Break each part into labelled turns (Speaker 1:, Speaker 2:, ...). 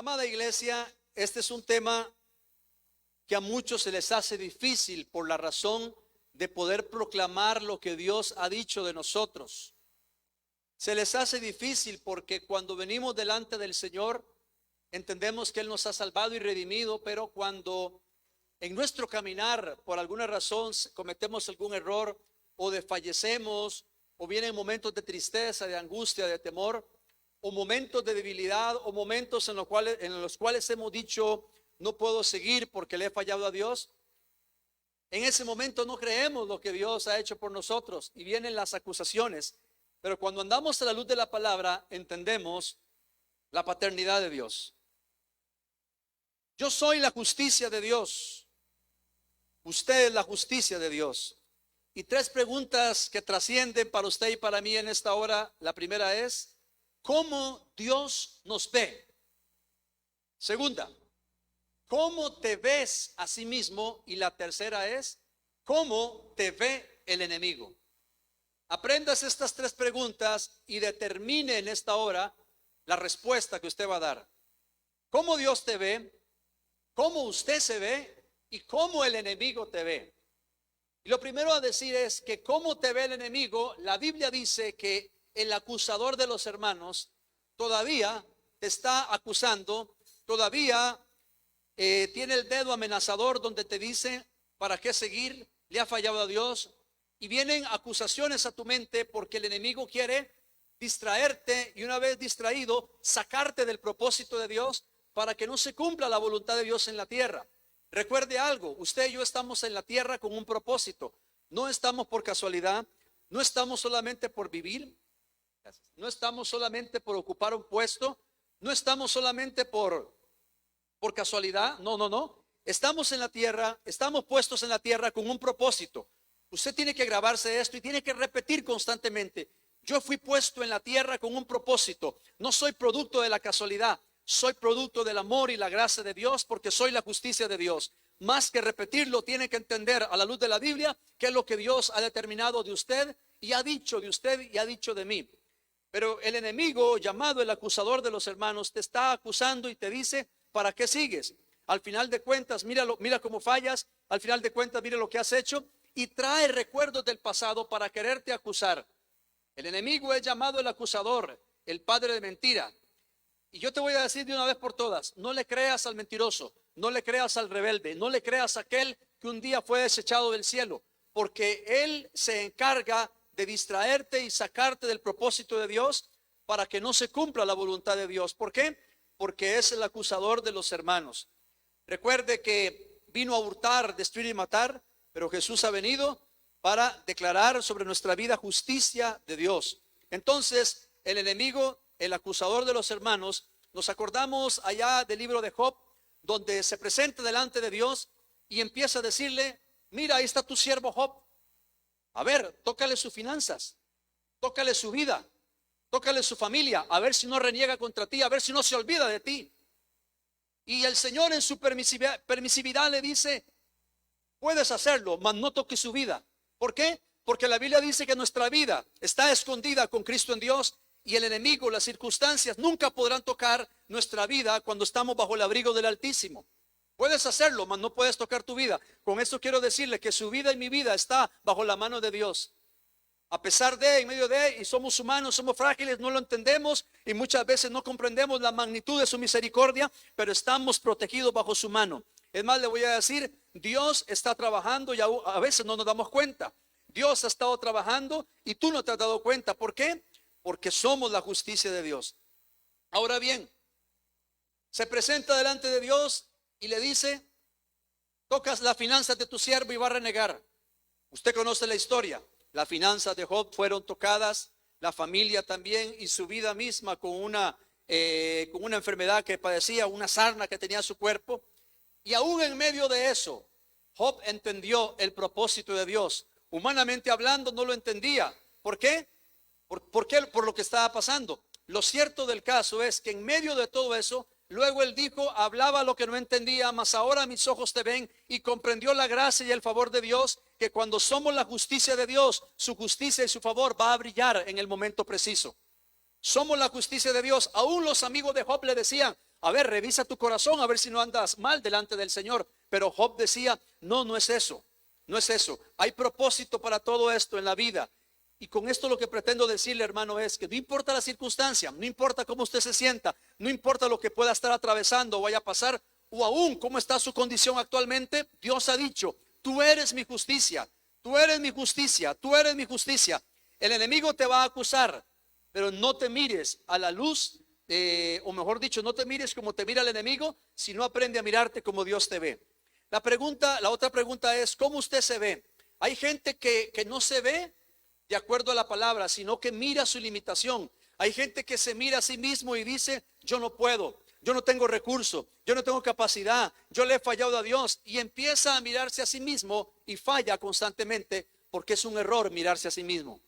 Speaker 1: Amada iglesia, este es un tema que a muchos se les hace difícil por la razón de poder proclamar lo que Dios ha dicho de nosotros. Se les hace difícil porque cuando venimos delante del Señor, entendemos que Él nos ha salvado y redimido, pero cuando en nuestro caminar por alguna razón cometemos algún error o desfallecemos o vienen momentos de tristeza, de angustia, de temor, o momentos de debilidad, o momentos en los cuales hemos dicho no puedo seguir porque le he fallado a Dios, en ese momento no creemos lo que Dios ha hecho por nosotros y vienen las acusaciones. Pero cuando andamos a la luz de la palabra, entendemos la paternidad de Dios. Yo soy la justicia de Dios. Usted es la justicia de Dios. Y tres preguntas que trascienden para usted y para mí en esta hora. La primera es, ¿cómo Dios nos ve? Segunda, ¿cómo te ves a sí mismo? Y la tercera es, ¿cómo te ve el enemigo? Aprendas estas tres preguntas y determine en esta hora la respuesta que usted va a dar. ¿Cómo Dios te ve? ¿Cómo usted se ve? ¿Y cómo el enemigo te ve? Y lo primero a decir es que cómo te ve el enemigo. La Biblia dice que el acusador de los hermanos todavía te está acusando, todavía tiene el dedo amenazador donde te dice ¿para qué seguir? Le ha fallado a Dios. Y vienen acusaciones a tu mente porque el enemigo quiere distraerte y una vez distraído sacarte del propósito de Dios para que no se cumpla la voluntad de Dios en la tierra. Recuerde algo, usted y yo estamos en la tierra con un propósito. No estamos por casualidad, no estamos solamente por vivir, no estamos solamente por ocupar un puesto, no estamos solamente por casualidad, no. Estamos en la tierra, estamos puestos en la tierra con un propósito. Usted tiene que grabarse esto y tiene que repetir constantemente. Yo fui puesto en la tierra con un propósito. No soy producto de la casualidad. Soy producto del amor y la gracia de Dios porque soy la justicia de Dios. Más que repetirlo, tiene que entender a la luz de la Biblia qué es lo que Dios ha determinado de usted y ha dicho de usted y ha dicho de mí. Pero el enemigo, llamado el acusador de los hermanos, te está acusando y te dice, ¿para qué sigues? Al final de cuentas, mira cómo fallas. Al final de cuentas, mira lo que has hecho. Y trae recuerdos del pasado para quererte acusar. El enemigo es llamado el acusador, el padre de mentira. Y yo te voy a decir de una vez por todas, no le creas al mentiroso, no le creas al rebelde, no le creas a aquel que un día fue desechado del cielo, porque él se encarga de distraerte y sacarte del propósito de Dios para que no se cumpla la voluntad de Dios. ¿Por qué? Porque es el acusador de los hermanos. Recuerde que vino a hurtar, destruir y matar, pero Jesús ha venido para declarar sobre nuestra vida justicia de Dios. Entonces, el enemigo, el acusador de los hermanos, nos acordamos allá del libro de Job, donde se presenta delante de Dios y empieza a decirle, mira, ahí está tu siervo Job. A ver, tócale sus finanzas, tócale su vida, tócale su familia, a ver si no reniega contra ti, a ver si no se olvida de ti. Y el Señor en su permisividad le dice, puedes hacerlo, mas no toques su vida. ¿Por qué? Porque la Biblia dice que nuestra vida está escondida con Cristo en Dios y el enemigo, las circunstancias nunca podrán tocar nuestra vida cuando estamos bajo el abrigo del Altísimo. Puedes hacerlo, mas no puedes tocar tu vida. Con esto quiero decirle que su vida y mi vida está bajo la mano de Dios. A pesar de, en medio de, y somos humanos, somos frágiles, no lo entendemos y muchas veces no comprendemos la magnitud de su misericordia, pero estamos protegidos bajo su mano. Es más, le voy a decir, Dios está trabajando y a veces no nos damos cuenta. Dios ha estado trabajando y tú no te has dado cuenta. ¿Por qué? Porque somos la justicia de Dios. Ahora bien, se presenta delante de Dios y le dice, tocas las finanzas de tu siervo y va a renegar. Usted conoce la historia. Las finanzas de Job fueron tocadas, la familia también y su vida misma con una enfermedad que padecía, una sarna que tenía su cuerpo. Y aún en medio de eso, Job entendió el propósito de Dios. Humanamente hablando no lo entendía. ¿Por qué? Por lo que estaba pasando. Lo cierto del caso es que en medio de todo eso, luego él dijo, hablaba lo que no entendía, mas ahora mis ojos te ven, y comprendió la gracia y el favor de Dios, que cuando somos la justicia de Dios, su justicia y su favor va a brillar en el momento preciso. Somos la justicia de Dios. Aún los amigos de Job le decían, A ver, revisa tu corazón, a ver si no andas mal delante del Señor. Pero Job decía, no, no es eso, no es eso. Hay propósito para todo esto en la vida. Y con esto lo que pretendo decirle, hermano, es que no importa la circunstancia, no importa cómo usted se sienta, no importa lo que pueda estar atravesando o vaya a pasar, o aún cómo está su condición actualmente, Dios ha dicho, tú eres mi justicia, tú eres mi justicia, tú eres mi justicia. El enemigo te va a acusar, pero no te mires a la luz, o mejor dicho, no te mires como te mira el enemigo, sino aprende a mirarte como Dios te ve. La otra pregunta es, ¿cómo usted se ve? Hay gente que no se ve de acuerdo a la palabra, sino que mira su limitación. Hay gente que se mira a sí mismo y dice, yo no puedo, yo no tengo recurso, yo no tengo capacidad, yo le he fallado a Dios, y empieza a mirarse a sí mismo y falla constantemente porque es un error mirarse a sí mismo.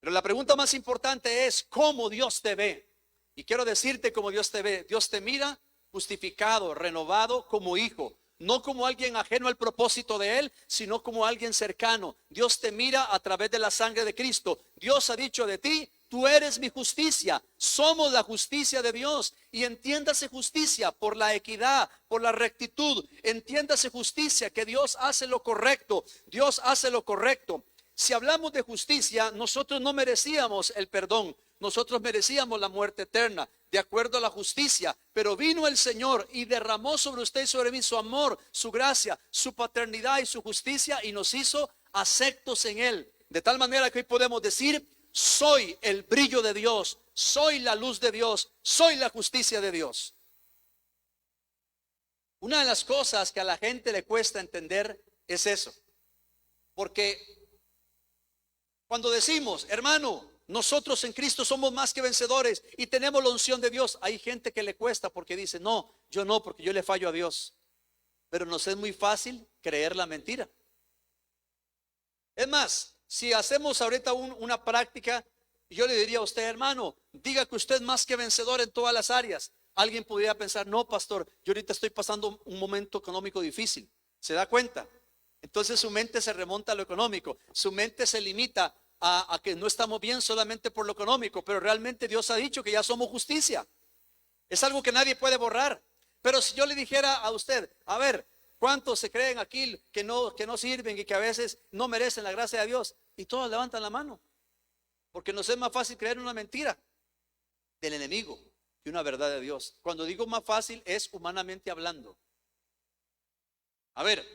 Speaker 1: Pero la pregunta más importante es cómo Dios te ve. Y quiero decirte cómo Dios te ve. Dios te mira justificado, renovado como hijo. No como alguien ajeno al propósito de Él, sino como alguien cercano. Dios te mira a través de la sangre de Cristo. Dios ha dicho de ti, tú eres mi justicia. Somos la justicia de Dios. Y entiéndase justicia por la equidad, por la rectitud. Entiéndase justicia que Dios hace lo correcto. Dios hace lo correcto. Si hablamos de justicia, nosotros no merecíamos el perdón. Nosotros merecíamos la muerte eterna, de acuerdo a la justicia. Pero vino el Señor y derramó sobre usted y sobre mí su amor, su gracia, su paternidad y su justicia, y nos hizo aceptos en Él. De tal manera que hoy podemos decir, soy el brillo de Dios, soy la luz de Dios, soy la justicia de Dios. Una de las cosas que a la gente le cuesta entender es eso. Porque cuando decimos, hermano, nosotros en Cristo somos más que vencedores y tenemos la unción de Dios, hay gente que le cuesta porque dice, no, yo no, porque yo le fallo a Dios. Pero nos es muy fácil creer la mentira. Es más, si hacemos ahorita una práctica, yo le diría a usted, hermano, diga que usted es más que vencedor en todas las áreas. Alguien podría pensar, no, pastor, yo ahorita estoy pasando un momento económico difícil. ¿Se da cuenta? Entonces su mente se remonta a lo económico, su mente se limita a que no estamos bien solamente por lo económico, pero realmente Dios ha dicho que ya somos justicia. Es algo que nadie puede borrar. Pero si yo le dijera a usted, a ver, ¿cuántos se creen aquí que no sirven y que a veces no merecen la gracia de Dios? Y todos levantan la mano, porque nos es más fácil creer una mentira del enemigo que una verdad de Dios. Cuando digo más fácil es humanamente hablando. A ver,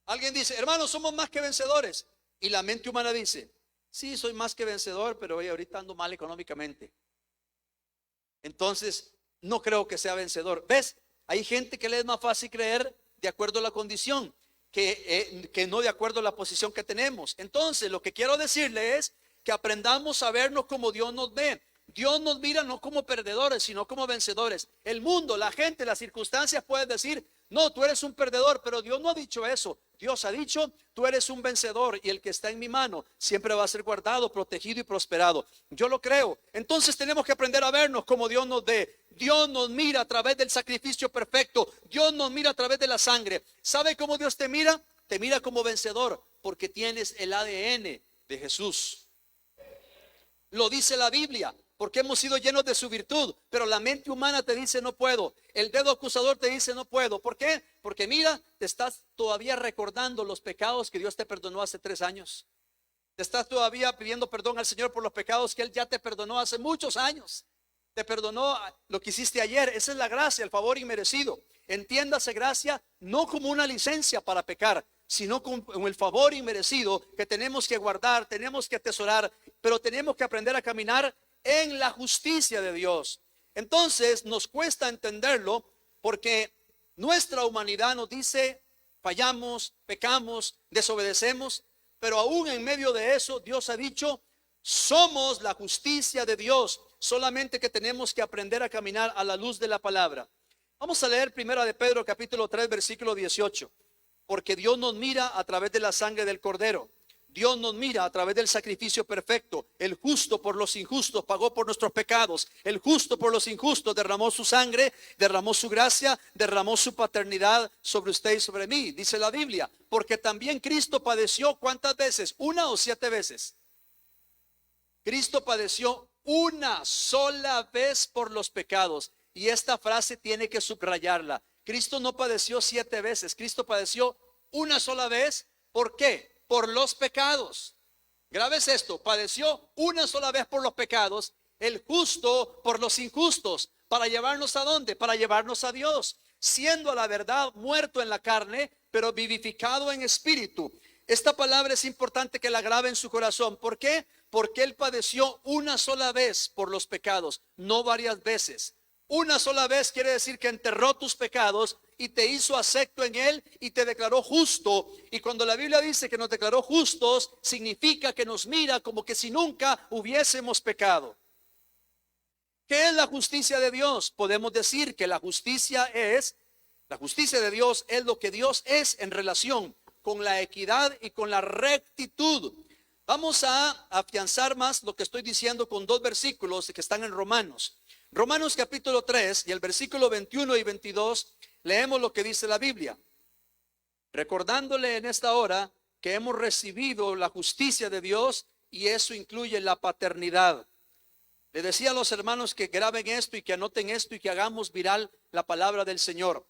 Speaker 1: alguien dice, hermanos, somos más que vencedores. Y la mente humana dice, sí, soy más que vencedor, pero oye, ahorita ando mal económicamente. Entonces, no creo que sea vencedor. ¿Ves? Hay gente que le es más fácil creer de acuerdo a la condición que no de acuerdo a la posición que tenemos. Entonces, lo que quiero decirle es que aprendamos a vernos como Dios nos ve. Dios nos mira no como perdedores, sino como vencedores. El mundo, la gente, las circunstancias pueden decir, no, tú eres un perdedor, pero Dios no ha dicho eso. Dios ha dicho, tú eres un vencedor y el que está en mi mano siempre va a ser guardado, protegido y prosperado. Yo lo creo. Entonces tenemos que aprender a vernos como Dios nos ve. Dios nos mira a través del sacrificio perfecto. Dios nos mira a través de la sangre. ¿Sabe cómo Dios te mira? Te mira como vencedor porque tienes el ADN de Jesús. Lo dice la Biblia. Porque hemos sido llenos de su virtud. Pero la mente humana te dice no puedo. El dedo acusador te dice no puedo. ¿Por qué? Porque mira, te estás todavía recordando los pecados que Dios te perdonó hace 3 años. Te estás todavía pidiendo perdón al Señor por los pecados que Él ya te perdonó hace muchos años. Te perdonó lo que hiciste ayer. Esa es la gracia, el favor inmerecido. Entiéndase gracia no como una licencia para pecar, sino como el favor inmerecido que tenemos que guardar, tenemos que atesorar, pero tenemos que aprender a caminar en la justicia de Dios. Entonces nos cuesta entenderlo porque nuestra humanidad nos dice fallamos, pecamos, desobedecemos, pero aún en medio de eso Dios ha dicho somos la justicia de Dios, solamente que tenemos que aprender a caminar a la luz de la palabra. Vamos a leer primera de Pedro capítulo 3 versículo 18. Porque Dios nos mira a través de la sangre del Cordero. Dios nos mira a través del sacrificio perfecto. El justo por los injustos pagó por nuestros pecados. El justo por los injustos derramó su sangre, derramó su gracia, derramó su paternidad sobre usted y sobre mí. Dice la Biblia, porque también Cristo padeció ¿cuántas veces? 1 o 7 veces. Cristo padeció una sola vez por los pecados. Y esta frase tiene que subrayarla. Cristo no padeció 7 veces, Cristo padeció una sola vez. ¿Por qué? Por los pecados. Grabes esto, padeció una sola vez por los pecados, el justo por los injustos. ¿Para llevarnos a dónde? Para llevarnos a Dios, siendo a la verdad muerto en la carne, pero vivificado en espíritu. Esta palabra es importante que la grabe en su corazón. ¿Por qué? Porque Él padeció una sola vez por los pecados, no varias veces. Una sola vez quiere decir que enterró tus pecados y te hizo acepto en Él y te declaró justo. Y cuando la Biblia dice que nos declaró justos, significa que nos mira como que si nunca hubiésemos pecado. ¿Qué es la justicia de Dios? Podemos decir que la justicia de Dios es lo que Dios es en relación con la equidad y con la rectitud. Vamos a afianzar más lo que estoy diciendo con 2 versículos que están en Romanos. Romanos capítulo 3 y el versículo 21 y 22, leemos lo que dice la Biblia. Recordándole en esta hora que hemos recibido la justicia de Dios, y eso incluye la paternidad. Le decía a los hermanos que graben esto y que anoten esto y que hagamos viral la palabra del Señor.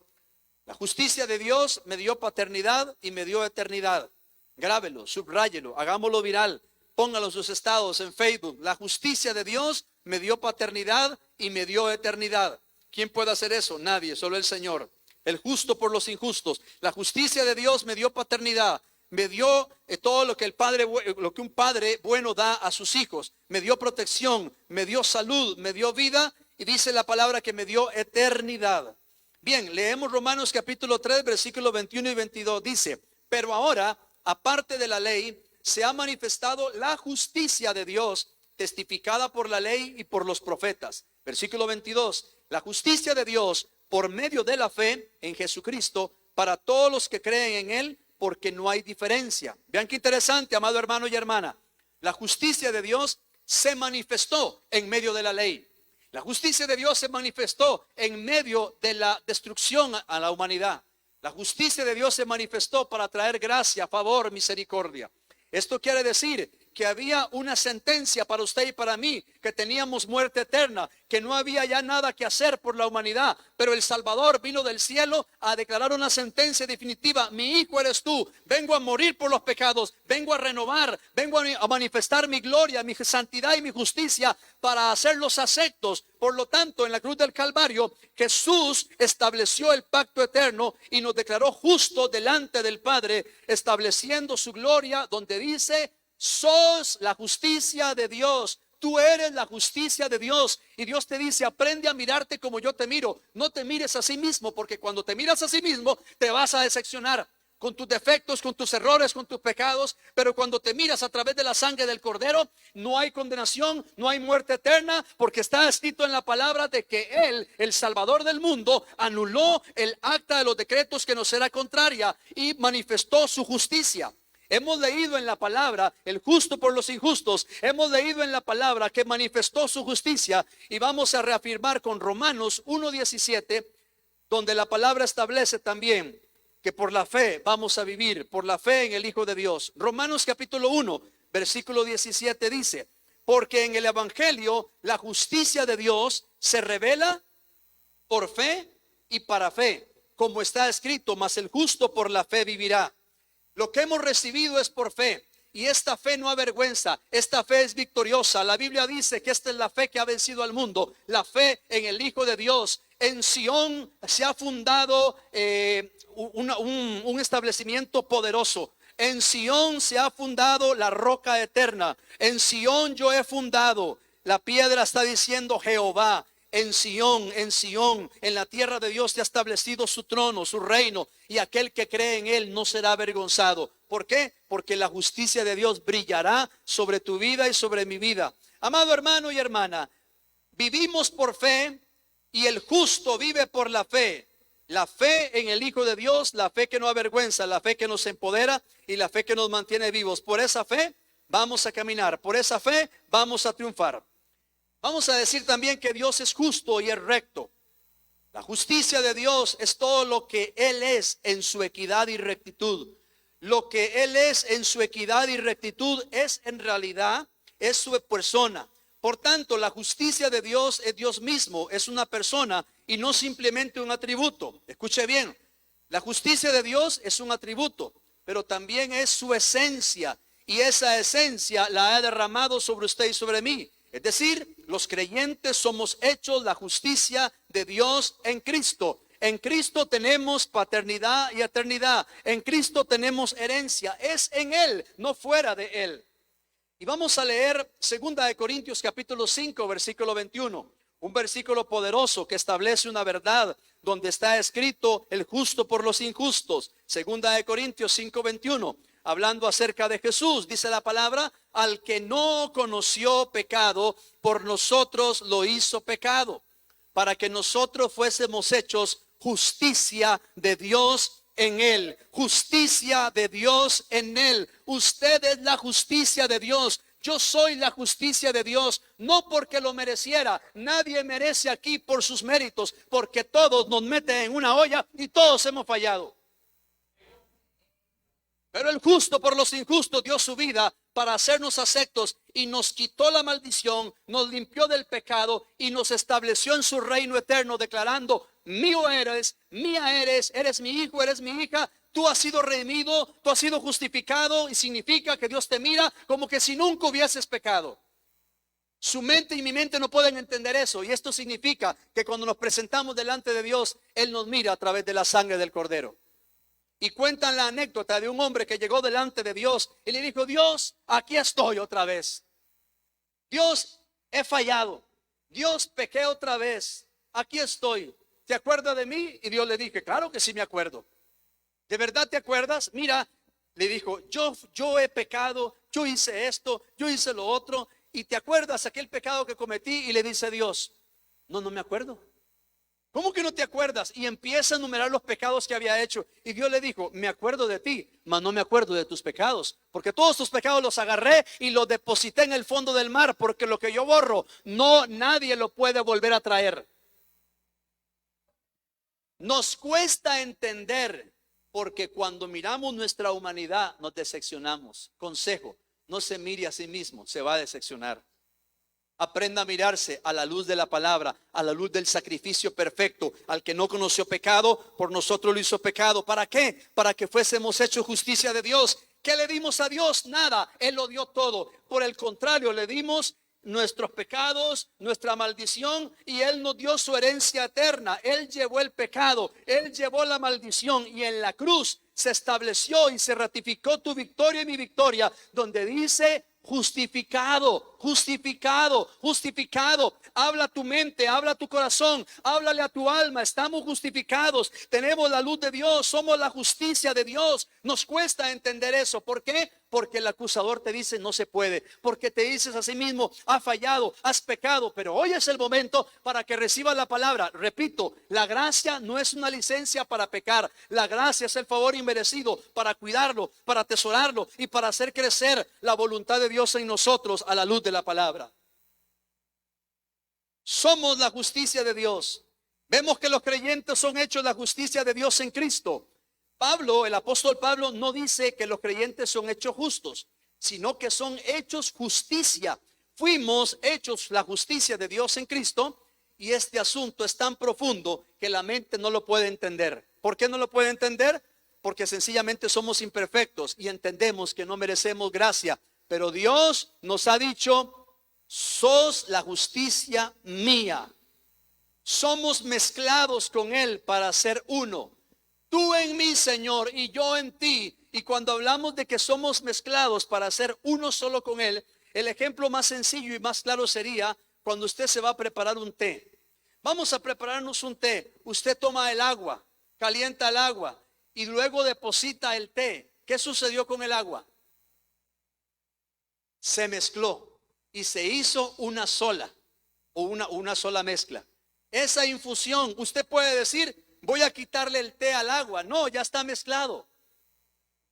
Speaker 1: La justicia de Dios me dio paternidad y me dio eternidad. Grábelo, subráyelo, hagámoslo viral, póngalo en sus estados en Facebook. La justicia de Dios me dio paternidad y me dio eternidad. ¿Quién puede hacer eso? Nadie, solo el Señor. El justo por los injustos. La justicia de Dios me dio paternidad, me dio todo lo que un padre bueno da a sus hijos. Me dio protección, me dio salud, me dio vida, y dice la palabra que me dio eternidad. Bien, leemos Romanos capítulo 3, versículos 21 y 22. Dice: pero ahora, aparte de la ley, se ha manifestado la justicia de Dios, testificada por la ley y por los profetas. Versículo 22. La justicia de Dios por medio de la fe en Jesucristo para todos los que creen en Él, porque no hay diferencia. Vean qué interesante, amado hermano y hermana. La justicia de Dios se manifestó en medio de la ley. La justicia de Dios se manifestó en medio de la destrucción a la humanidad. La justicia de Dios se manifestó para traer gracia, favor, misericordia. Esto quiere decir que había una sentencia para usted y para mí, que teníamos muerte eterna, que no había ya nada que hacer por la humanidad, pero el Salvador vino del cielo a declarar una sentencia definitiva: mi hijo eres tú, vengo a morir por los pecados, vengo a renovar, vengo a manifestar mi gloria, mi santidad y mi justicia para hacerlos aceptos. Por lo tanto, en la cruz del Calvario, Jesús estableció el pacto eterno y nos declaró justo delante del Padre, estableciendo su gloria, donde dice: sos la justicia de Dios. Tú eres la justicia de Dios. Y Dios te dice: aprende a mirarte como yo te miro. No te mires a sí mismo, porque cuando te miras a sí mismo te vas a decepcionar con tus defectos, con tus errores, con tus pecados. Pero cuando te miras a través de la sangre del Cordero, no hay condenación, no hay muerte eterna, porque está escrito en la palabra de que Él, el Salvador del mundo, anuló el acta de los decretos que nos era contraria y manifestó su justicia. Hemos leído en la palabra el justo por los injustos. Hemos leído en la palabra que manifestó su justicia, y vamos a reafirmar con Romanos 1:17, donde la palabra establece también que por la fe vamos a vivir, por la fe en el Hijo de Dios. Romanos capítulo 1, versículo 17 dice: porque en el Evangelio la justicia de Dios se revela por fe y para fe, como está escrito: mas el justo por la fe vivirá. Lo que hemos recibido es por fe, y esta fe no avergüenza, esta fe es victoriosa. La Biblia dice que esta es la fe que ha vencido al mundo, la fe en el Hijo de Dios. En Sión se ha fundado un establecimiento poderoso. En Sión se ha fundado la roca eterna. En Sión yo he fundado. La piedra está diciendo Jehová. En Sión, en la tierra de Dios te ha establecido su trono, su reino, y aquel que cree en Él no será avergonzado. ¿Por qué? Porque la justicia de Dios brillará sobre tu vida y sobre mi vida. Amado hermano y hermana, vivimos por fe, y el justo vive por la fe. La fe en el Hijo de Dios, la fe que no avergüenza, la fe que nos empodera y la fe que nos mantiene vivos. Por esa fe vamos a caminar, por esa fe vamos a triunfar. Vamos a decir también que Dios es justo y es recto. La justicia de Dios es todo lo que Él es en su equidad y rectitud. Lo que Él es en su equidad y rectitud es en realidad, es su persona. Por tanto, la justicia de Dios es Dios mismo, es una persona y no simplemente un atributo. Escuche bien, la justicia de Dios es un atributo, pero también es su esencia, y esa esencia la ha derramado sobre usted y sobre mí. Es decir, los creyentes somos hechos la justicia de Dios en Cristo. En Cristo tenemos paternidad y eternidad. En Cristo tenemos herencia. Es en Él, no fuera de Él. Y vamos a leer 2 Corintios capítulo 5, versículo 21. Un versículo poderoso que establece una verdad donde está escrito el justo por los injustos. 2 Corintios 5, 21. Hablando acerca de Jesús, dice la palabra: al que no conoció pecado, por nosotros lo hizo pecado, para que nosotros fuésemos hechos justicia de Dios en él. Justicia de Dios en él. Usted es la justicia de Dios. Yo soy la justicia de Dios, no porque lo mereciera. Nadie merece aquí por sus méritos, porque todos nos meten en una olla y todos hemos fallado. Pero el justo por los injustos dio su vida para hacernos aceptos y nos quitó la maldición, nos limpió del pecado y nos estableció en su reino eterno, declarando: mío eres, mía eres, eres mi hijo, eres mi hija. Tú has sido redimido, tú has sido justificado, y significa que Dios te mira como que si nunca hubieses pecado. Su mente y mi mente no pueden entender eso, y esto significa que cuando nos presentamos delante de Dios, Él nos mira a través de la sangre del Cordero. Y cuentan la anécdota de un hombre que llegó delante de Dios y le dijo: Dios, aquí estoy otra vez. Dios, he fallado. Dios, pequé otra vez. Aquí estoy. ¿Te acuerdas de mí? Y Dios le dije: claro que sí me acuerdo. ¿De verdad te acuerdas? Mira, le dijo, yo he pecado, yo hice esto, yo hice lo otro. ¿Y te acuerdas aquel pecado que cometí? Y le dice Dios: no me acuerdo. ¿Cómo que no te acuerdas? Y empieza a enumerar los pecados que había hecho. Y Dios le dijo: me acuerdo de ti, mas no me acuerdo de tus pecados, porque todos tus pecados los agarré y los deposité en el fondo del mar, porque lo que yo borro, nadie lo puede volver a traer. Nos cuesta entender, porque cuando miramos nuestra humanidad nos decepcionamos. Consejo: no se mire a sí mismo, se va a decepcionar. Aprenda a mirarse a la luz de la palabra, a la luz del sacrificio perfecto. Al que no conoció pecado, por nosotros lo hizo pecado. ¿Para qué? Para que fuésemos hechos justicia de Dios. ¿Qué le dimos a Dios? Nada, Él lo dio todo. Por el contrario, le dimos nuestros pecados, nuestra maldición, y Él nos dio su herencia eterna. Él llevó el pecado, Él llevó la maldición, y en la cruz se estableció y se ratificó tu victoria y mi victoria, donde dice: justificado, justificado, justificado. Habla tu mente, habla tu corazón, háblale a tu alma. Estamos justificados, tenemos la luz de Dios, somos la justicia de Dios. Nos cuesta entender eso. ¿Por qué? Porque el acusador te dice: no se puede. Porque te dices a sí mismo: has fallado, has pecado. Pero hoy es el momento para que recibas la palabra. Repito, la gracia no es una licencia para pecar. La gracia es el favor inmerecido para cuidarlo, para atesorarlo y para hacer crecer la voluntad de Dios en nosotros a la luz de la palabra. Somos la justicia de Dios. Vemos que los creyentes son hechos la justicia de Dios en Cristo. Pablo, el apóstol Pablo, no dice que los creyentes son hechos justos, sino que son hechos justicia. Fuimos hechos la justicia de Dios en Cristo, y este asunto es tan profundo que la mente no lo puede entender. ¿Por qué no lo puede entender? Porque sencillamente somos imperfectos y entendemos que no merecemos gracia. Pero Dios nos ha dicho: sos la justicia mía. Somos mezclados con Él para ser uno. Tú en mí, Señor, y yo en ti. Y cuando hablamos de que somos mezclados para ser uno solo con Él, el ejemplo más sencillo y más claro sería cuando usted se va a preparar un té. Vamos a prepararnos un té. Usted toma el agua, calienta el agua y luego deposita el té. ¿Qué sucedió con el agua? Se mezcló y se hizo una sola, o una sola mezcla. Esa infusión, usted puede decir: voy a quitarle el té al agua. No, ya está mezclado.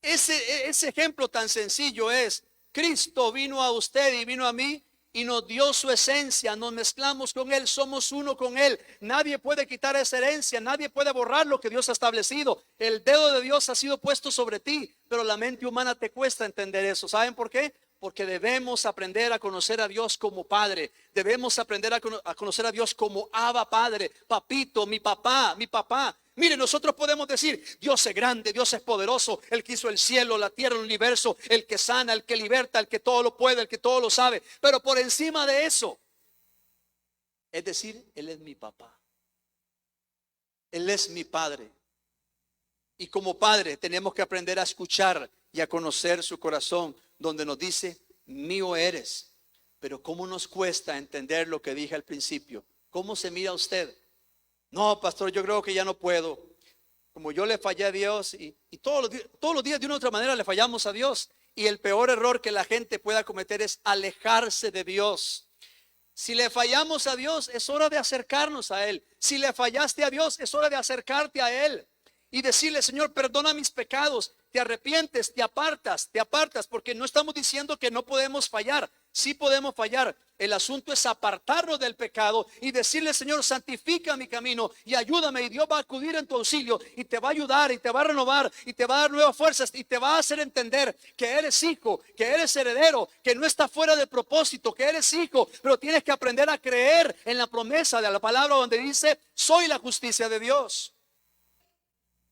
Speaker 1: Ese ejemplo tan sencillo es: Cristo vino a usted y vino a mí y nos dio su esencia. Nos mezclamos con Él, somos uno con Él. Nadie puede quitar esa herencia, nadie puede borrar lo que Dios ha establecido. El dedo de Dios ha sido puesto sobre ti, pero la mente humana te cuesta entender eso. ¿Saben por qué? Porque debemos aprender a conocer a Dios como Padre. Debemos aprender a conocer a Dios como Abba Padre. Papito, mi papá, mi papá. Mire, nosotros podemos decir, Dios es grande, Dios es poderoso, el que hizo el cielo, la tierra, el universo, el que sana, el que liberta, el que todo lo puede, el que todo lo sabe. Pero por encima de eso, es decir, Él es mi papá. Él es mi Padre. Y como Padre tenemos que aprender a escuchar y a conocer su corazón, donde nos dice, mío eres. Pero ¿cómo nos cuesta entender lo que dije al principio? ¿Cómo se mira usted? No, pastor, yo creo que ya no puedo. Como yo le fallé a Dios y todos los días de una u otra manera le fallamos a Dios. Y el peor error que la gente pueda cometer es alejarse de Dios. Si le fallamos a Dios, es hora de acercarnos a Él. Si le fallaste a Dios, es hora de acercarte a Él y decirle, Señor, perdona mis pecados. Te arrepientes, te apartas, porque no estamos diciendo que no podemos fallar. Sí podemos fallar. El asunto es apartarnos del pecado y decirle, Señor, santifica mi camino y ayúdame. Y Dios va a acudir en tu auxilio y te va a ayudar y te va a renovar y te va a dar nuevas fuerzas y te va a hacer entender que eres hijo, que eres heredero, que no está fuera de propósito, que eres hijo, pero tienes que aprender a creer en la promesa de la palabra donde dice, soy la justicia de Dios.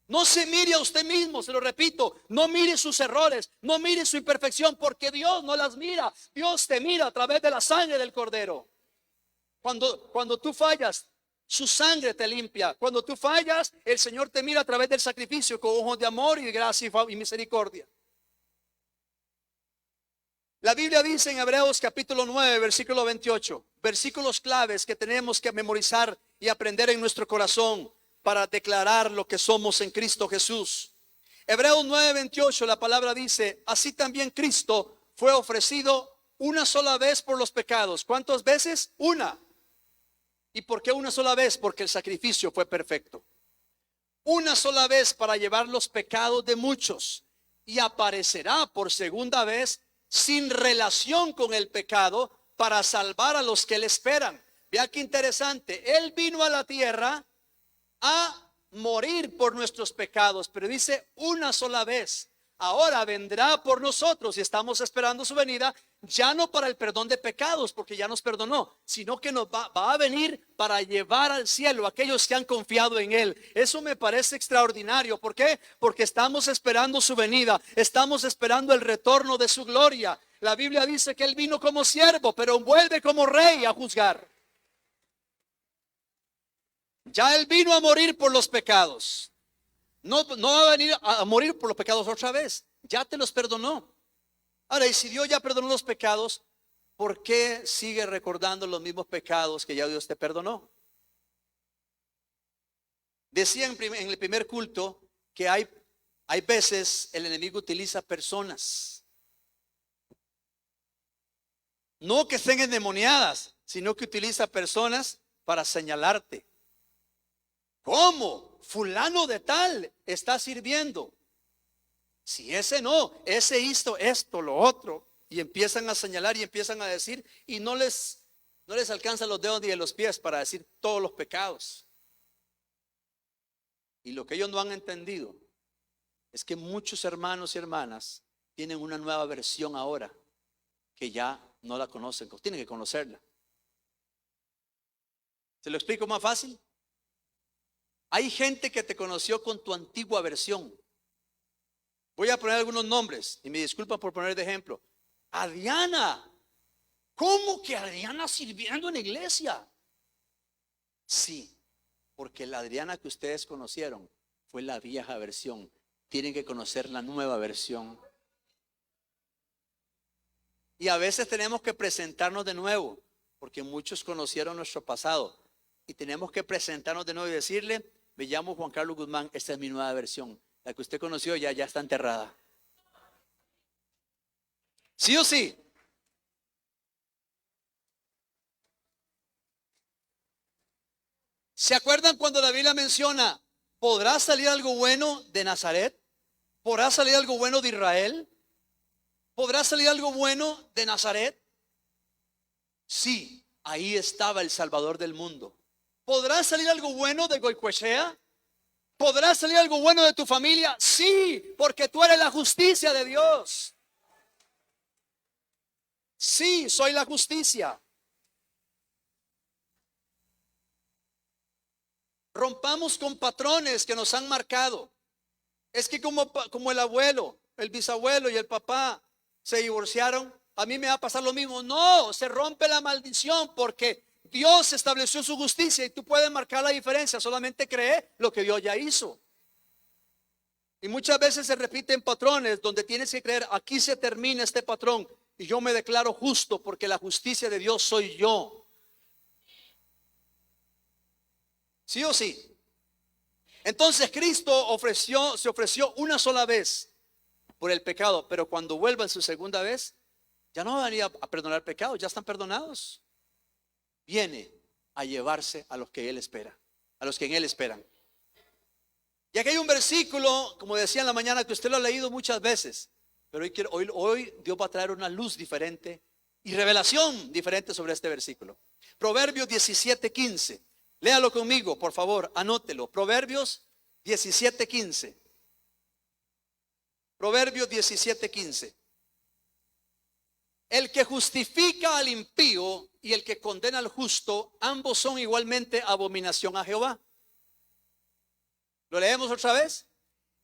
Speaker 1: No se mire a usted mismo, se lo repito, no mire sus errores, no mire su imperfección, porque Dios no las mira. Dios te mira a través de la sangre del Cordero. Cuando tú fallas, su sangre te limpia. Cuando tú fallas, el Señor te mira a través del sacrificio con ojos de amor y de gracia y misericordia. La Biblia dice en Hebreos capítulo 9, versículo 28, versículos claves que tenemos que memorizar y aprender en nuestro corazón para declarar lo que somos en Cristo Jesús. Hebreos 9:28, la palabra dice, así también Cristo fue ofrecido una sola vez por los pecados. ¿Cuántas veces? Una. ¿Y por qué una sola vez? Porque el sacrificio fue perfecto. Una sola vez para llevar los pecados de muchos. Y aparecerá por segunda vez sin relación con el pecado para salvar a los que le esperan. Vea qué interesante. Él vino a la tierra a morir por nuestros pecados, pero dice una sola vez. Ahora vendrá por nosotros y estamos esperando su venida, ya no para el perdón de pecados, porque ya nos perdonó, sino que nos va a venir para llevar al cielo a aquellos que han confiado en Él. Eso me parece extraordinario. ¿Por qué? Porque estamos esperando su venida, estamos esperando el retorno de su gloria. La Biblia dice que Él vino como siervo, pero vuelve como rey a juzgar. Ya Él vino a morir por los pecados. No va a venir a morir por los pecados otra vez. Ya te los perdonó. Ahora, y si Dios ya perdonó los pecados, ¿por qué sigue recordando los mismos pecados que ya Dios te perdonó? Decía en el primer culto que hay veces el enemigo utiliza personas. No que estén endemoniadas, sino que utiliza personas para señalarte. ¿Cómo? Fulano de tal está sirviendo. Si ese no, ese hizo esto, lo otro. Y empiezan a señalar y empiezan a decir. Y no les alcanzan los dedos ni de los pies para decir todos los pecados. Y lo que ellos no han entendido es que muchos hermanos y hermanas tienen una nueva versión ahora que ya no la conocen. Tienen que conocerla. ¿Se lo explico más fácil? Hay gente que te conoció con tu antigua versión. Voy a poner algunos nombres y me disculpan por poner de ejemplo. Adriana. ¿Cómo que Adriana sirviendo en la iglesia? Sí, porque la Adriana que ustedes conocieron fue la vieja versión. Tienen que conocer la nueva versión. Y a veces tenemos que presentarnos de nuevo, porque muchos conocieron nuestro pasado. Y tenemos que presentarnos de nuevo y decirle, me llamo Juan Carlos Guzmán, esta es mi nueva versión. La que usted conoció ya está enterrada. ¿Sí o sí? ¿Se acuerdan cuando la Biblia menciona, ¿podrá salir algo bueno de Nazaret? ¿Podrá salir algo bueno de Israel? ¿Podrá salir algo bueno de Nazaret? Sí, ahí estaba el Salvador del mundo. ¿Podrá salir algo bueno de Goicoechea? ¿Podrá salir algo bueno de tu familia? Sí, porque tú eres la justicia de Dios. Sí, soy la justicia. Rompamos con patrones que nos han marcado. Es que como el abuelo, el bisabuelo y el papá se divorciaron, a mí me va a pasar lo mismo. No, se rompe la maldición porque Dios estableció su justicia y tú puedes marcar la diferencia. Solamente cree lo que Dios ya hizo. Y muchas veces se repiten patrones donde tienes que creer, aquí se termina este patrón y yo me declaro justo porque la justicia de Dios soy yo. ¿Sí o sí? Entonces Cristo se ofreció una sola vez por el pecado, pero cuando vuelva en su segunda vez, ya no venía a perdonar pecados, ya están perdonados. Viene a llevarse a los que Él espera, a los que en Él esperan. Y aquí hay un versículo, como decía en la mañana, que usted lo ha leído muchas veces, pero hoy Dios va a traer una luz diferente y revelación diferente sobre este versículo. Proverbios 17:15. Léalo conmigo, por favor, anótelo. Proverbios 17:15. Proverbios 17:15. El que justifica al impío y el que condena al justo, ambos son igualmente abominación a Jehová. ¿Lo leemos otra vez?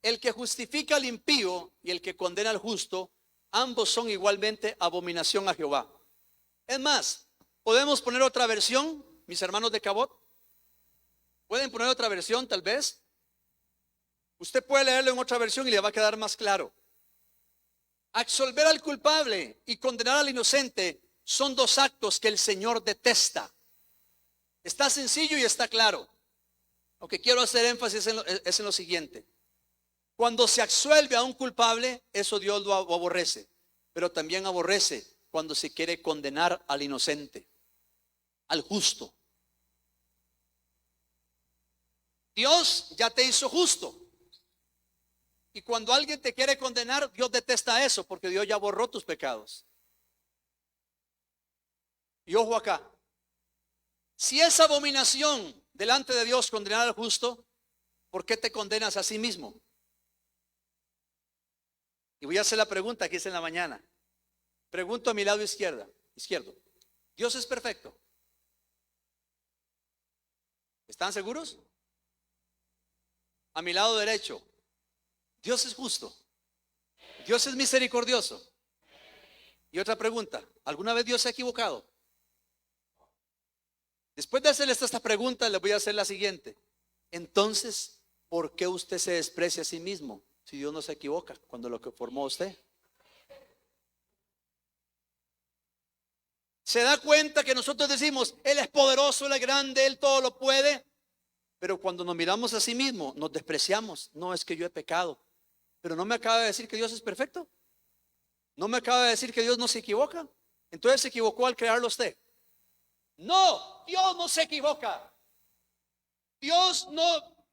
Speaker 1: El que justifica al impío y el que condena al justo, ambos son igualmente abominación a Jehová. Es más, ¿podemos poner otra versión, mis hermanos de Cabot? ¿Pueden poner otra versión tal vez? Usted puede leerlo en otra versión y le va a quedar más claro. Absolver al culpable y condenar al inocente son dos actos que el Señor detesta. Está sencillo y está claro. Lo que quiero hacer énfasis es en lo siguiente. Cuando se absuelve a un culpable, eso Dios lo aborrece. Pero también aborrece cuando se quiere condenar al inocente, al justo. Dios ya te hizo justo. Y cuando alguien te quiere condenar, Dios detesta eso porque Dios ya borró tus pecados. Y ojo acá. Si es abominación delante de Dios condenar al justo, ¿por qué te condenas a sí mismo? Y voy a hacer la pregunta que hice en la mañana. Pregunto a mi lado izquierdo. ¿Dios es perfecto? ¿Están seguros? A mi lado derecho. Dios es justo. Dios es misericordioso. Y otra pregunta. ¿Alguna vez Dios se ha equivocado? Después de hacerle esta pregunta, le voy a hacer la siguiente. Entonces, ¿por qué usted se desprecia a sí mismo si Dios no se equivoca cuando lo que formó usted? ¿Se da cuenta que nosotros decimos, Él es poderoso, Él es grande, Él todo lo puede? Pero cuando nos miramos a sí mismo, nos despreciamos. No, es que yo he pecado. Pero no me acaba de decir que Dios es perfecto. No me acaba de decir que Dios no se equivoca. Entonces se equivocó al crearlo usted. No, Dios no se equivoca. Dios no,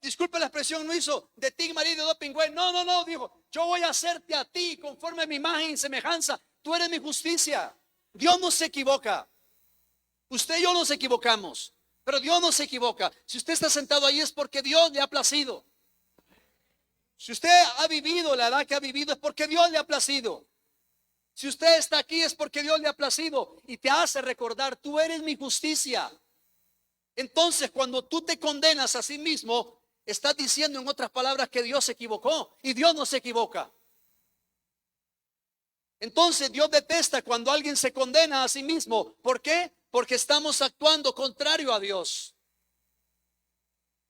Speaker 1: disculpe la expresión, no hizo de ti marido de pingüe. No, dijo, yo voy a hacerte a ti conforme a mi imagen y semejanza. Tú eres mi justicia. Dios no se equivoca. Usted y yo nos equivocamos, pero Dios no se equivoca. Si usted está sentado ahí es porque Dios le ha placido. Si usted ha vivido la edad que ha vivido es porque Dios le ha placido. Si usted está aquí es porque Dios le ha placido y te hace recordar, tú eres mi justicia. Entonces, cuando tú te condenas a sí mismo, estás diciendo en otras palabras que Dios se equivocó y Dios no se equivoca. Entonces, Dios detesta cuando alguien se condena a sí mismo. ¿Por qué? Porque estamos actuando contrario a Dios.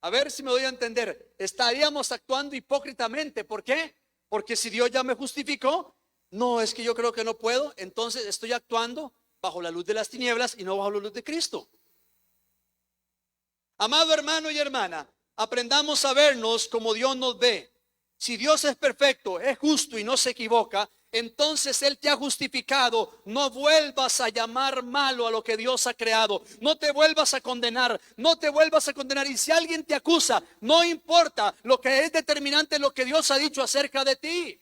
Speaker 1: A ver si me doy a entender. Estaríamos actuando hipócritamente. ¿Por qué? Porque si Dios ya me justificó, no, es que yo creo que no puedo, entonces estoy actuando bajo la luz de las tinieblas y no bajo la luz de Cristo. Amado hermano y hermana, aprendamos a vernos como Dios nos ve. Si Dios es perfecto, es justo y no se equivoca, entonces Él te ha justificado. No vuelvas a llamar malo a lo que Dios ha creado. No te vuelvas a condenar. No te vuelvas a condenar. Y si alguien te acusa, no importa. Lo que es determinante es lo que Dios ha dicho acerca de ti.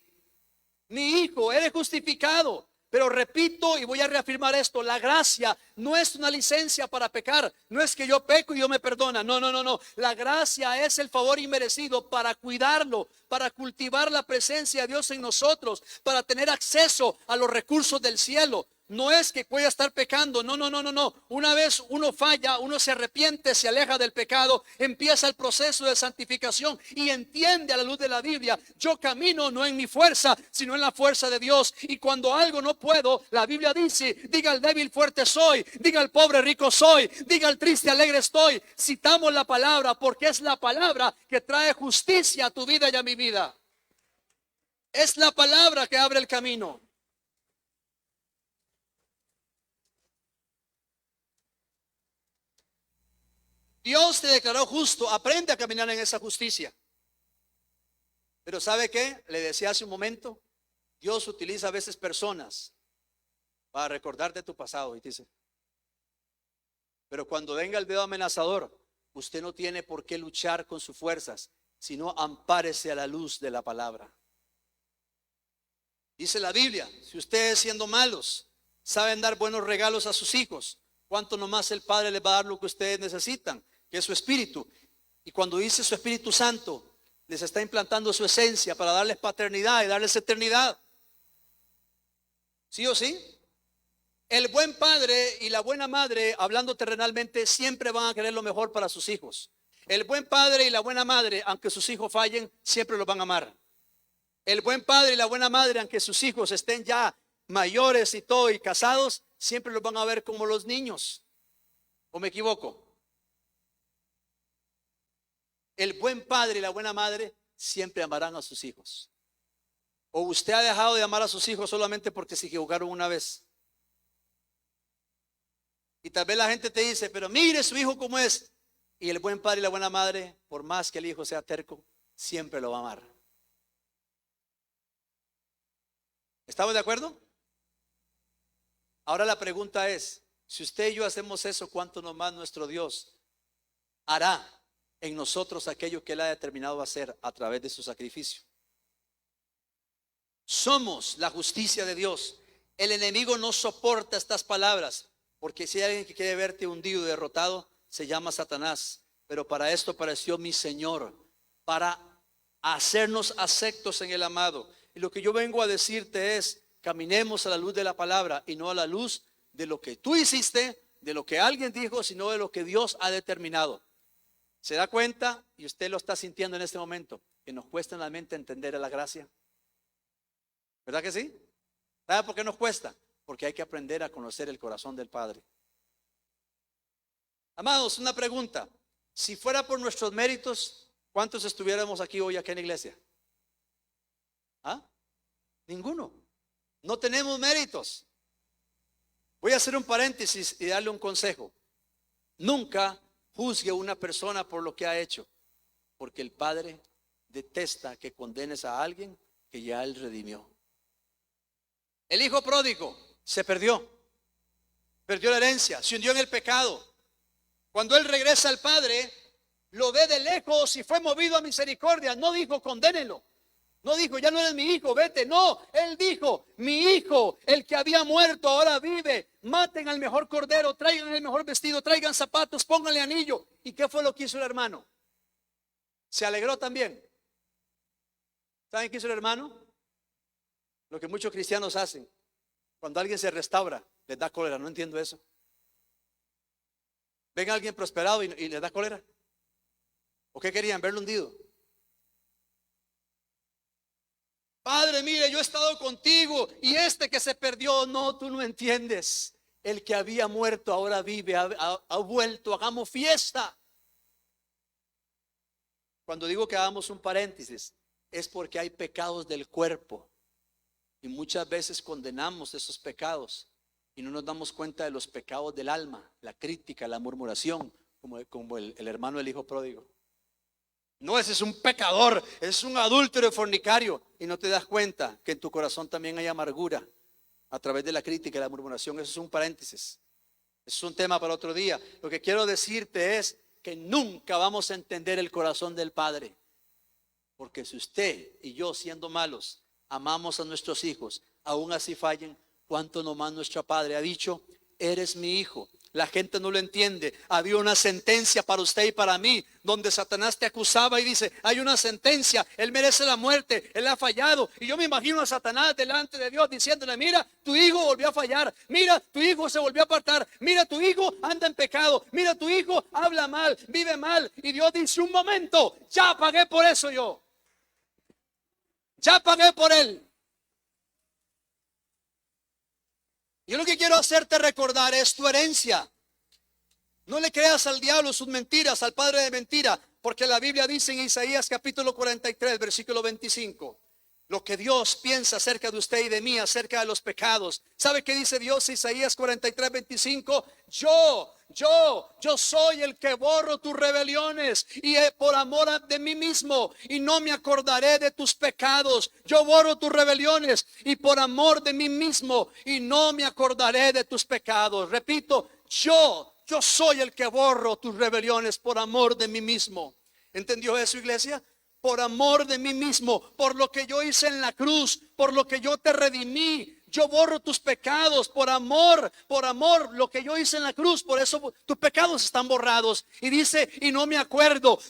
Speaker 1: Mi hijo, eres justificado. Pero repito y voy a reafirmar esto, la gracia no es una licencia para pecar. No es que yo peco y Dios me perdona. No. La gracia es el favor inmerecido para cuidarlo, para cultivar la presencia de Dios en nosotros, para tener acceso a los recursos del cielo. no es que voy a estar pecando. No, no, no, no, no. Una vez uno falla, uno se arrepiente, se aleja del pecado, empieza el proceso de santificación y entiende a la luz de la Biblia: yo camino no en mi fuerza, sino en la fuerza de Dios. Y cuando algo no puedo, la Biblia dice: diga al débil fuerte soy, diga al pobre rico soy, diga al triste alegre estoy. Citamos la palabra porque es la palabra que trae justicia a tu vida y a mi vida. Es la palabra que abre el camino. Dios te declaró justo, aprende a caminar en esa justicia. Pero ¿sabe qué? Le decía hace un momento, Dios utiliza a veces personas para recordarte tu pasado y dice: pero cuando venga el dedo amenazador, usted no tiene por qué luchar con sus fuerzas, sino ampárese a la luz de la palabra. Dice la Biblia: si ustedes, siendo malos, saben dar buenos regalos a sus hijos, ¿cuánto nomás el Padre les va a dar lo que ustedes necesitan, que es su Espíritu? Y cuando dice su Espíritu Santo, les está implantando su esencia para darles paternidad y darles eternidad. ¿Sí o sí? El buen padre y la buena madre, hablando terrenalmente, siempre van a querer lo mejor para sus hijos. El buen padre y la buena madre, aunque sus hijos fallen, siempre los van a amar. El buen padre y la buena madre, aunque sus hijos estén ya mayores y todo y casados, siempre los van a ver como los niños. ¿O me equivoco? El buen padre y la buena madre siempre amarán a sus hijos. ¿O usted ha dejado de amar a sus hijos solamente porque se equivocaron una vez? Y tal vez la gente te dice: pero mire su hijo cómo es. Y el buen padre y la buena madre, por más que el hijo sea terco, siempre lo va a amar. ¿Estamos de acuerdo? Ahora la pregunta es: si usted y yo hacemos eso, ¿cuánto nomás nuestro Dios hará en nosotros aquello que Él ha determinado hacer a través de su sacrificio? Somos la justicia de Dios. El enemigo no soporta estas palabras, porque si hay alguien que quiere verte hundido y derrotado, se llama Satanás. Pero para esto apareció mi Señor, para hacernos aceptos en el amado. Y lo que yo vengo a decirte es: caminemos a la luz de la palabra y no a la luz de lo que tú hiciste, de lo que alguien dijo, sino de lo que Dios ha determinado. ¿Se da cuenta? Y usted lo está sintiendo en este momento, que nos cuesta en la mente entender a la gracia. ¿Verdad que sí? ¿Sabe por qué nos cuesta? Porque hay que aprender a conocer el corazón del Padre. Amados, una pregunta: si fuera por nuestros méritos, ¿cuántos estuviéramos aquí hoy, acá en la iglesia? ¿Ah? Ninguno. No tenemos méritos. Voy a hacer un paréntesis y darle un consejo. Nunca juzgue a una persona por lo que ha hecho, porque el Padre detesta que condenes a alguien que ya Él redimió. El hijo pródigo se perdió la herencia, se hundió en el pecado. Cuando él regresa al Padre, lo ve de lejos y fue movido a misericordia. No dijo: condénelo. No dijo: ya no eres mi hijo, vete. No, él dijo: mi hijo, el que había muerto, ahora vive. Maten al mejor cordero, traigan el mejor vestido, traigan zapatos, pónganle anillo. ¿Y qué fue lo que hizo el hermano? Se alegró también. ¿Saben qué hizo el hermano? Lo que muchos cristianos hacen. Cuando alguien se restaura, les da cólera. No entiendo eso. Ven a alguien prosperado y les da cólera. ¿O qué querían? Verlo hundido. Padre, mire, yo he estado contigo y este que se perdió, no, tú no entiendes. El que había muerto ahora vive, ha vuelto, hagamos fiesta. Cuando digo que hagamos un paréntesis, es porque hay pecados del cuerpo y muchas veces condenamos esos pecados y no nos damos cuenta de los pecados del alma, la crítica, la murmuración, como el hermano del hijo pródigo. No, ese es un pecador, es un adúltero y fornicario, y no te das cuenta que en tu corazón también hay amargura a través de la crítica y la murmuración. Eso es un paréntesis, es un tema para otro día. Lo que quiero decirte es que nunca vamos a entender el corazón del Padre, porque si usted y yo, siendo malos, amamos a nuestros hijos, aún así fallen, ¿cuánto nomás nuestro Padre ha dicho: eres mi hijo? La gente no lo entiende. Había una sentencia para usted y para mí, donde Satanás te acusaba y dice, hay una sentencia, él merece la muerte, él ha fallado. Y yo me imagino a Satanás delante de Dios diciéndole, mira, tu hijo volvió a fallar, mira, tu hijo se volvió a apartar, mira, tu hijo anda en pecado, mira, tu hijo habla mal, vive mal. Y Dios dice, un momento, ya pagué por eso yo. Ya pagué por él. Yo lo que quiero hacerte recordar es tu herencia. No le creas al diablo sus mentiras, al padre de mentira, porque la Biblia dice en Isaías capítulo 43, versículo 25, lo que Dios piensa acerca de usted y de mí, acerca de los pecados. ¿Sabe qué dice Dios? Isaías 43, 25, yo soy el que borro tus rebeliones y por amor de mí mismo, y no me acordaré de tus pecados. Yo borro tus rebeliones y por amor de mí mismo, y no me acordaré de tus pecados. Repito, yo soy el que borro tus rebeliones por amor de mí mismo. ¿Entendió eso, iglesia? Por amor de mí mismo, por lo que yo hice en la cruz, por lo que yo te redimí. Yo borro tus pecados por amor, lo que yo hice en la cruz. Por eso tus pecados están borrados. Y dice, y no me acuerdo.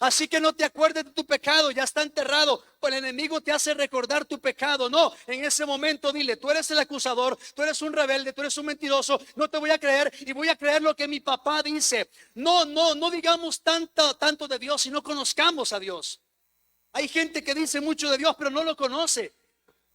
Speaker 1: Así que no te acuerdes de tu pecado, ya está enterrado. Pues el enemigo te hace recordar tu pecado. No, en ese momento dile, tú eres el acusador, tú eres un rebelde, tú eres un mentiroso. No te voy a creer y voy a creer lo que mi papá dice. No digamos tanto de Dios y no conozcamos a Dios. Hay gente que dice mucho de Dios, pero no lo conoce.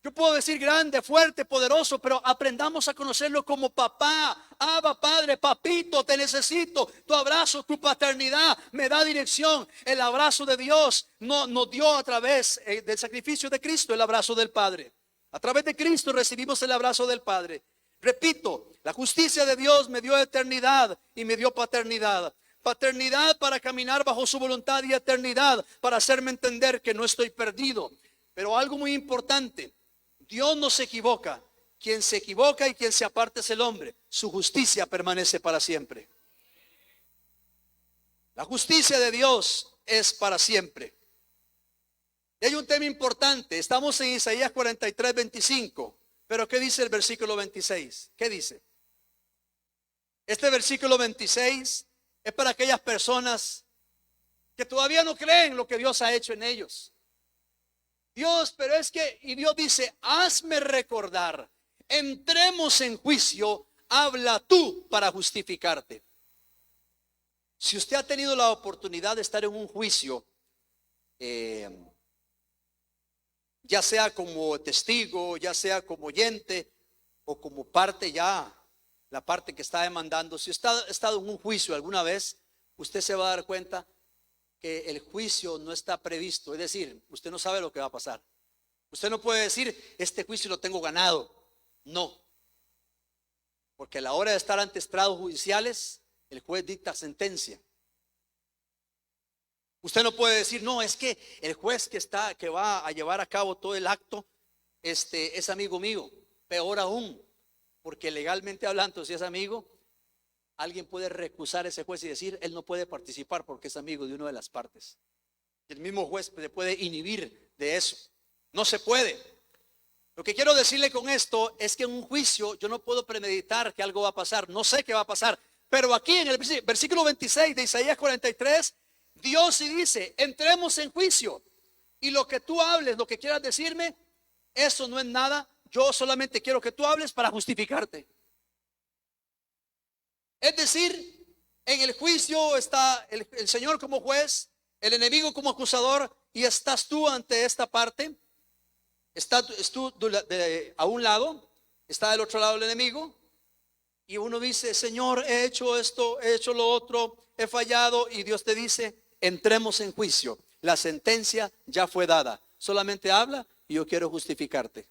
Speaker 1: Yo puedo decir grande, fuerte, poderoso, pero aprendamos a conocerlo como papá. Abba, Padre, papito, te necesito. Tu abrazo, tu paternidad me da dirección. El abrazo de Dios nos dio a través del sacrificio de Cristo el abrazo del Padre. A través de Cristo recibimos el abrazo del Padre. Repito, la justicia de Dios me dio eternidad y me dio paternidad. Paternidad para caminar bajo su voluntad y eternidad para hacerme entender que no estoy perdido. Pero algo muy importante. Dios no se equivoca. Quien se equivoca y quien se aparta es el hombre. Su justicia permanece para siempre. La justicia de Dios es para siempre. Y hay un tema importante. Estamos en Isaías 43, 25. Pero ¿qué dice el versículo 26? ¿Qué dice? Este versículo 26 es para aquellas personas que todavía no creen lo que Dios ha hecho en ellos. Dios, pero es que, y Dios dice, hazme recordar, entremos en juicio, habla tú para justificarte. Si usted ha tenido la oportunidad de estar en un juicio, ya sea como testigo, ya sea como oyente, o como parte ya, la parte que está demandando, si usted ha estado en un juicio alguna vez, usted se va a dar cuenta que el juicio no está previsto. Es decir, usted no sabe lo que va a pasar. Usted no puede decir, este juicio lo tengo ganado. No. Porque a la hora de estar ante estrados judiciales, el juez dicta sentencia. Usted no puede decir, no, es que el juez que va a llevar a cabo todo el acto, es amigo mío. Peor aún, porque legalmente hablando, si es amigo, alguien puede recusar a ese juez y decir, él no puede participar porque es amigo de una de las partes. El mismo juez se puede inhibir de eso. No se puede. Lo que quiero decirle con esto es que en un juicio yo no puedo premeditar que algo va a pasar. No sé qué va a pasar. Pero aquí en el versículo 26 de Isaías 43, Dios sí dice, entremos en juicio. Y lo que tú hables, lo que quieras decirme, eso no es nada. Yo solamente quiero que tú hables para justificarte. Es decir, en el juicio está el Señor como juez, el enemigo como acusador, y estás tú ante esta parte. Estás tú a un lado, está del otro lado el enemigo, y uno dice, Señor, he hecho esto, he hecho lo otro, he fallado, y Dios te dice, entremos en juicio. La sentencia ya fue dada. Solamente habla y yo quiero justificarte.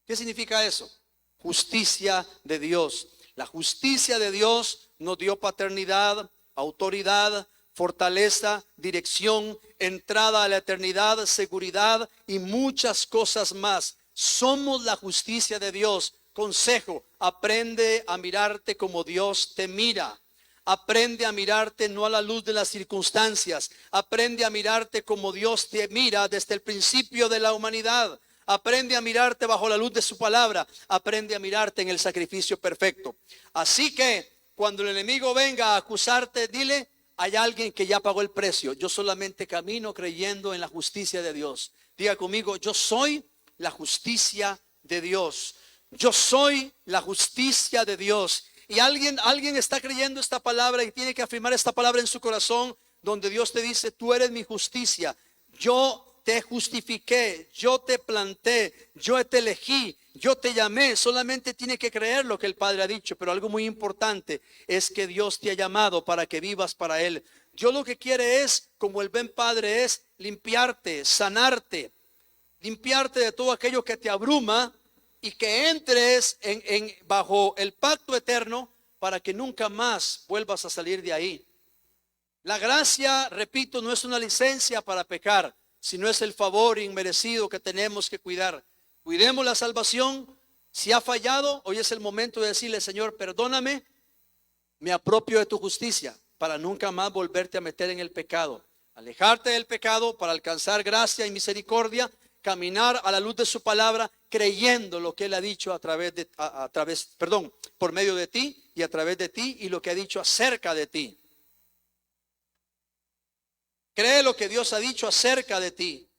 Speaker 1: ¿Qué significa eso? Justicia de Dios. La justicia de Dios nos dio paternidad, autoridad, fortaleza, dirección, entrada a la eternidad, seguridad y muchas cosas más. Somos la justicia de Dios. Consejo, aprende a mirarte como Dios te mira. Aprende a mirarte no a la luz de las circunstancias. Aprende a mirarte como Dios te mira desde el principio de la humanidad. Aprende a mirarte bajo la luz de su palabra. Aprende a mirarte en el sacrificio perfecto. Así que cuando el enemigo venga a acusarte, dile: hay alguien que ya pagó el precio. Yo solamente camino creyendo en la justicia de Dios. Diga conmigo: yo soy la justicia de Dios. Yo soy la justicia de Dios. Y alguien está creyendo esta palabra y tiene que afirmar esta palabra en su corazón, donde Dios te dice: tú eres mi justicia. Yo te justifiqué, yo te planté, yo te elegí, yo te llamé. Solamente tiene que creer lo que el Padre ha dicho. Pero algo muy importante es que Dios te ha llamado para que vivas para Él. Dios lo que quiere es, como el buen Padre, es limpiarte, sanarte, limpiarte de todo aquello que te abruma, y que entres bajo el pacto eterno para que nunca más vuelvas a salir de ahí. La gracia, repito, no es una licencia para pecar, sino es el favor inmerecido que tenemos que cuidar. Cuidemos la salvación. Si ha fallado, hoy es el momento de decirle: Señor, perdóname, me apropio de tu justicia, para nunca más volverte a meter en el pecado. Alejarte del pecado para alcanzar gracia y misericordia, caminar a la luz de su palabra, creyendo lo que Él ha dicho por medio de ti y a través de ti, y lo que ha dicho acerca de ti. Cree lo que Dios ha dicho acerca de ti.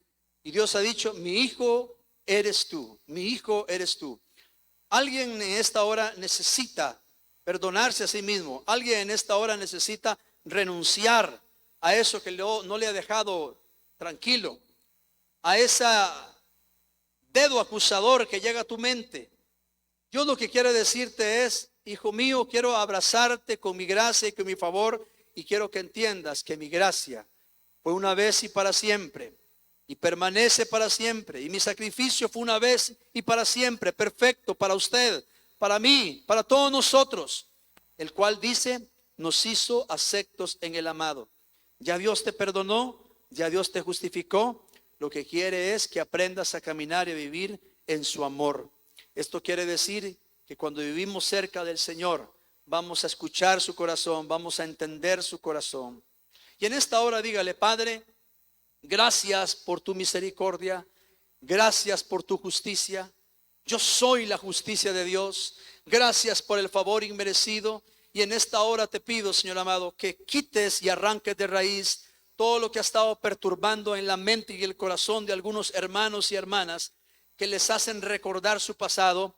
Speaker 1: Y Dios ha dicho: mi hijo eres tú, mi hijo eres tú. Alguien en esta hora necesita perdonarse a sí mismo. Alguien en esta hora necesita renunciar a eso que no le ha dejado tranquilo, a ese dedo acusador que llega a tu mente. Dios lo que quiere decirte es: hijo mío, quiero abrazarte con mi gracia y con mi favor, y quiero que entiendas que mi gracia fue una vez y para siempre, y permanece para siempre, y mi sacrificio fue una vez y para siempre, perfecto para usted, para mí, para todos nosotros, el cual, dice, nos hizo aceptos en el amado. Ya Dios te perdonó, ya Dios te justificó. Lo que quiere es que aprendas a caminar y vivir en su amor. Esto quiere decir que cuando vivimos cerca del Señor, vamos a escuchar su corazón, vamos a entender su corazón. Y en esta hora dígale: Padre, gracias por tu misericordia, gracias por tu justicia. Yo soy la justicia de Dios. Gracias por el favor inmerecido. Y en esta hora te pido, Señor amado, que quites y arranques de raíz todo lo que ha estado perturbando en la mente y el corazón de algunos hermanos y hermanas, que les hacen recordar su pasado.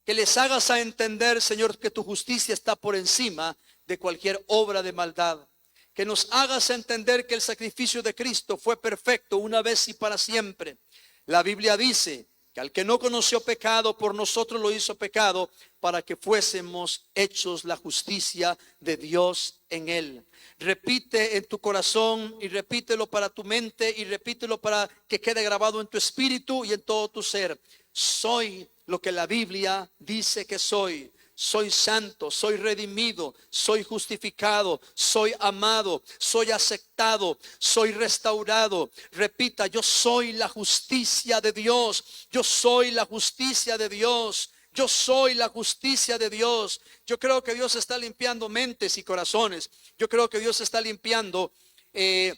Speaker 1: Que les hagas a entender, Señor, que tu justicia está por encima de cualquier obra de maldad. Que nos hagas entender que el sacrificio de Cristo fue perfecto una vez y para siempre. La Biblia dice que al que no conoció pecado, por nosotros lo hizo pecado, para que fuésemos hechos la justicia de Dios en él. Repite en tu corazón y repítelo para tu mente y repítelo para que quede grabado en tu espíritu y en todo tu ser: soy lo que la Biblia dice que soy. Soy santo, soy redimido, soy justificado, soy amado, soy aceptado, soy restaurado. Repita: yo soy la justicia de Dios. Yo soy la justicia de Dios. Yo soy la justicia de Dios. Yo creo que Dios está limpiando mentes y corazones. Yo creo que Dios está limpiando el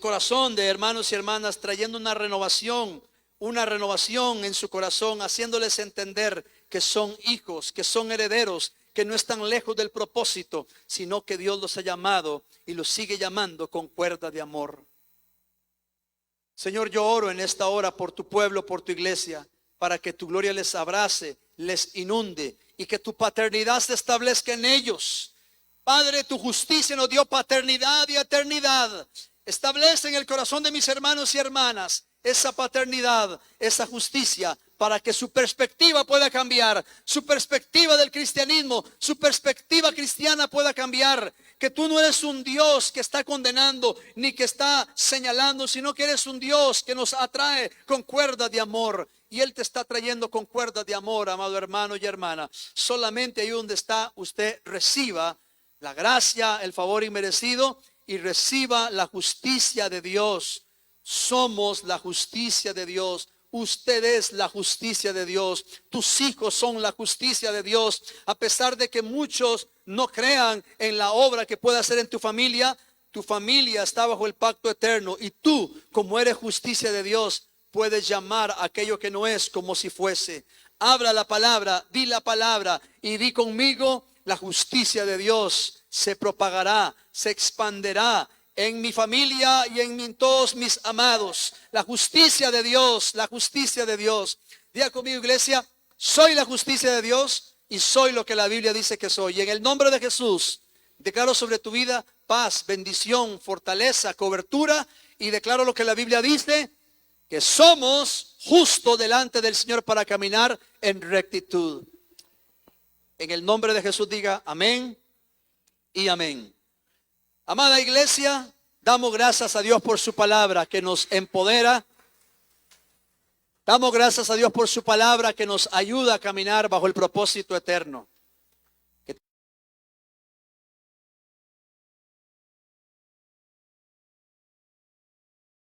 Speaker 1: corazón de hermanos y hermanas, trayendo una renovación en su corazón, haciéndoles entender que son hijos, que son herederos, que no están lejos del propósito, sino que Dios los ha llamado y los sigue llamando con cuerda de amor. Señor, yo oro en esta hora por tu pueblo, por tu iglesia, para que tu gloria les abrace, les inunde y que tu paternidad se establezca en ellos. Padre, tu justicia nos dio paternidad y eternidad. Establece en el corazón de mis hermanos y hermanas esa paternidad, esa justicia, para que su perspectiva pueda cambiar, su perspectiva del cristianismo, su perspectiva cristiana pueda cambiar. Que tú no eres un Dios que está condenando ni que está señalando, sino que eres un Dios que nos atrae con cuerda de amor. Y Él te está trayendo con cuerda de amor, amado hermano y hermana. Solamente ahí donde está, usted reciba la gracia, el favor inmerecido, y reciba la justicia de Dios. Somos la justicia de Dios. Usted es la justicia de Dios. Tus hijos son la justicia de Dios. A pesar de que muchos no crean en la obra que puede hacer en tu familia está bajo el pacto eterno. Y tú, como eres justicia de Dios, puedes llamar a aquello que no es como si fuese. Habla la palabra, di la palabra y di conmigo: La justicia de Dios se propagará, se expanderá en mi familia y en todos mis amados. La justicia de Dios, la justicia de Dios. Diga conmigo, iglesia, soy la justicia de Dios y soy lo que la Biblia dice que soy. Y en el nombre de Jesús, declaro sobre tu vida paz, bendición, fortaleza, cobertura, y declaro lo que la Biblia dice, que somos justos delante del Señor para caminar en rectitud. En el nombre de Jesús diga amén y amén. Amada iglesia, damos gracias a Dios por su palabra que nos empodera. Damos gracias a Dios por su palabra que nos ayuda a caminar bajo el propósito eterno.